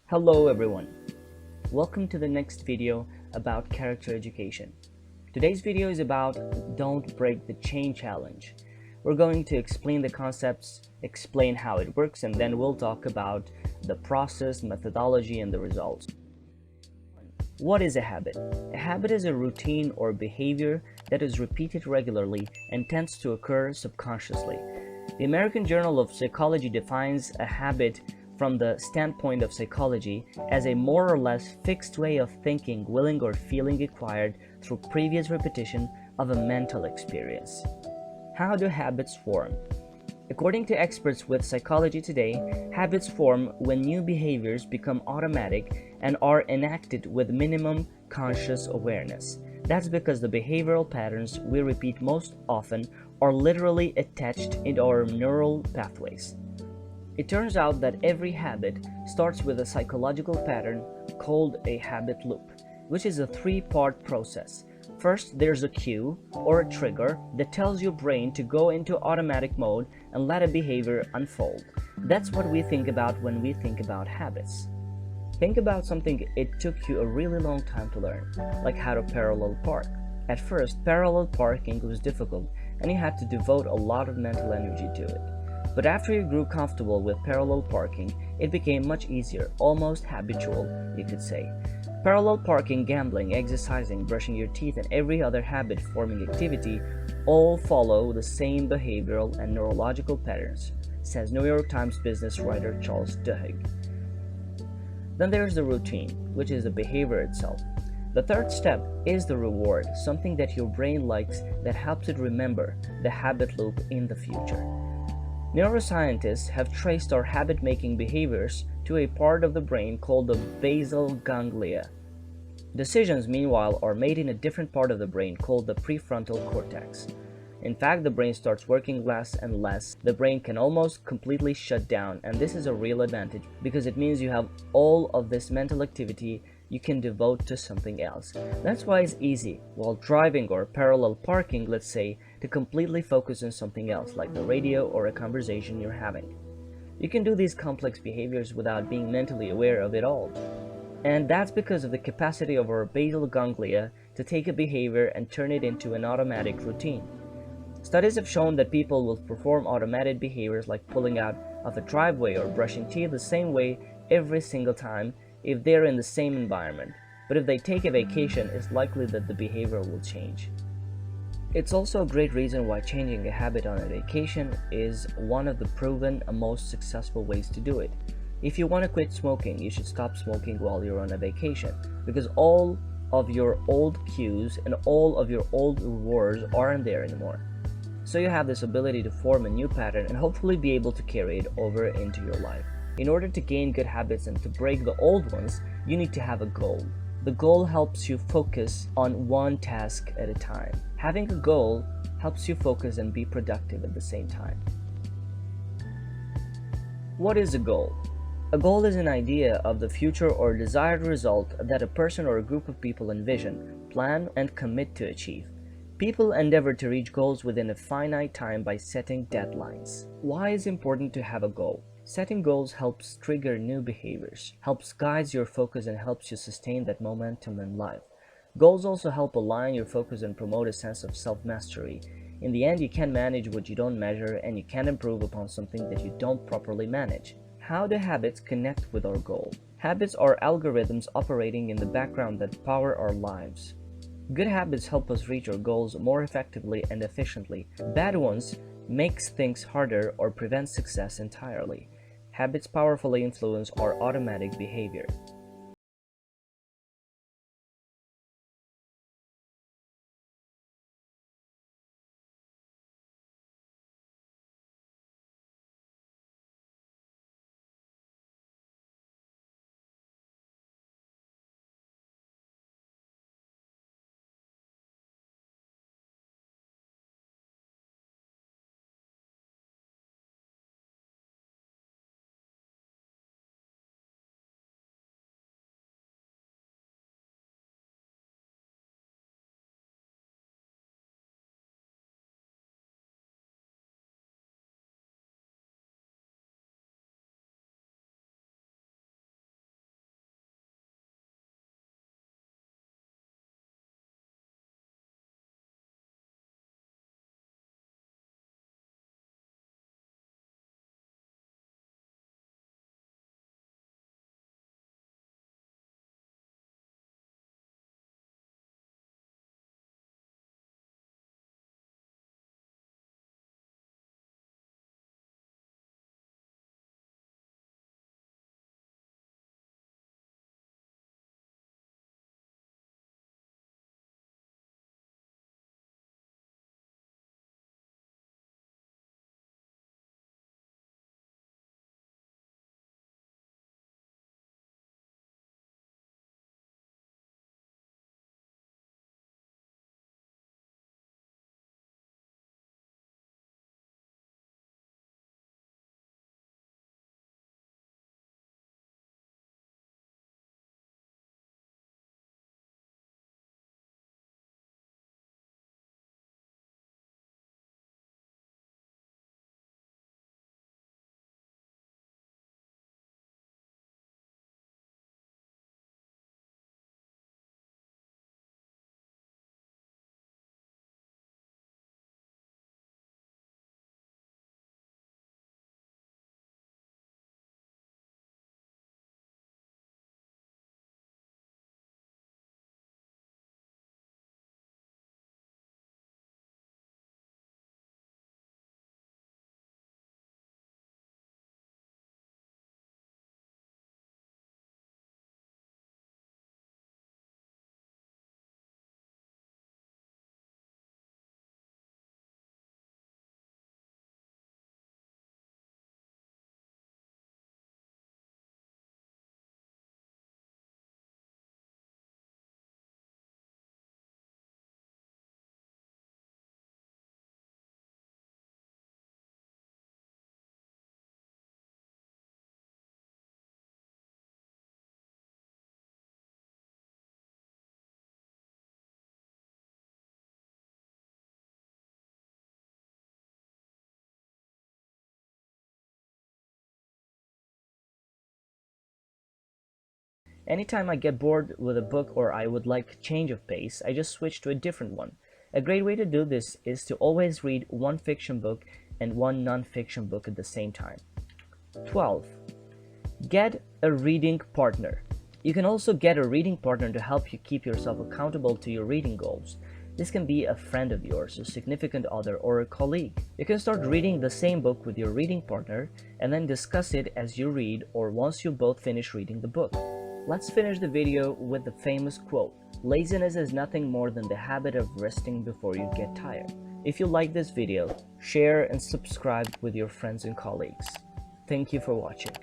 Hello everyone, welcome to the next video about character education. Today's video is about Don't Break the Chain Challenge. We're going to explain the concepts, explain how it works, and then we'll talk about the process, methodology, and the results. What is a habit? A habit is a routine or behavior that is repeated regularly and tends to occur subconsciously. The American Journal of Psychology defines a habit from the standpoint of psychology as a more or less fixed way of thinking, willing, or feeling acquired through previous repetition of a mental experience. How do habits form? According to experts with psychology today, habits form when new behaviors become automatic and are enacted with minimum conscious awareness. That's because the behavioral patterns we repeat most often are literally attached into our neural pathways. It turns out that every habit starts with a psychological pattern called a habit loop, which is a three-part process. First, there's a cue or a trigger that tells your brain to go into automatic mode and let a behavior unfold. That's what we think about when we think about habits. Think about something it took you a really long time to learn, like how to parallel park. At first, parallel parking was difficult and you had to devote a lot of mental energy to it. But after you grew comfortable with parallel parking, it became much easier, almost habitual, you could say. Parallel parking, gambling, exercising, brushing your teeth, and every other habit-forming activity all follow the same behavioral and neurological patterns, says New York Times business writer Charles Duhigg. Then there's the routine, which is the behavior itself. The third step is the reward, something that your brain likes that helps it remember the habit loop in the future. Neuroscientists have traced our habit-making behaviors to a part of the brain called the basal ganglia. Decisions, meanwhile, are made in a different part of the brain called the prefrontal cortex. In fact, the brain starts working less and less. The brain can almost completely shut down, and this is a real advantage because it means you have all of this mental activity you can devote to something else. That's why it's easy, while driving or parallel parking, let's say, to completely focus on something else, like the radio or a conversation you're having. You can do these complex behaviors without being mentally aware of it all. And that's because of the capacity of our basal ganglia to take a behavior and turn it into an automatic routine. Studies have shown that people will perform automated behaviors like pulling out of a driveway or brushing teeth the same way every single time if they're in the same environment, but if they take a vacation, it's likely that the behavior will change. It's also a great reason why changing a habit on a vacation is one of the proven and most successful ways to do it. If you want to quit smoking, you should stop smoking while you're on a vacation, because all of your old cues and all of your old rewards aren't there anymore. So you have this ability to form a new pattern and hopefully be able to carry it over into your life. In order to gain good habits and to break the old ones, you need to have a goal. The goal helps you focus on one task at a time. Having a goal helps you focus and be productive at the same time. What is a goal? A goal is an idea of the future or desired result that a person or a group of people envision, plan, and commit to achieve. People endeavor to reach goals within a finite time by setting deadlines. Why is it important to have a goal? Setting goals helps trigger new behaviors, helps guide your focus, and helps you sustain that momentum in life. Goals also help align your focus and promote a sense of self-mastery. In the end, you can't manage what you don't measure, and you can't improve upon something that you don't properly manage. How do habits connect with our goal? Habits are algorithms operating in the background that power our lives. Good habits help us reach our goals more effectively and efficiently. Bad ones makes things harder or prevent success entirely. Habits powerfully influence our automatic behavior. Anytime I get bored with a book or I would like change of pace, I just switch to a different one. A great way to do this is to always read one fiction book and one non-fiction book at the same time. 12. Get a reading partner. You can also get a reading partner to help you keep yourself accountable to your reading goals. This can be a friend of yours, a significant other, or a colleague. You can start reading the same book with your reading partner and then discuss it as you read or once you both finish reading the book. Let's finish the video with the famous quote, "Laziness is nothing more than the habit of resting before you get tired." If you like this video, share and subscribe with your friends and colleagues. Thank you for watching.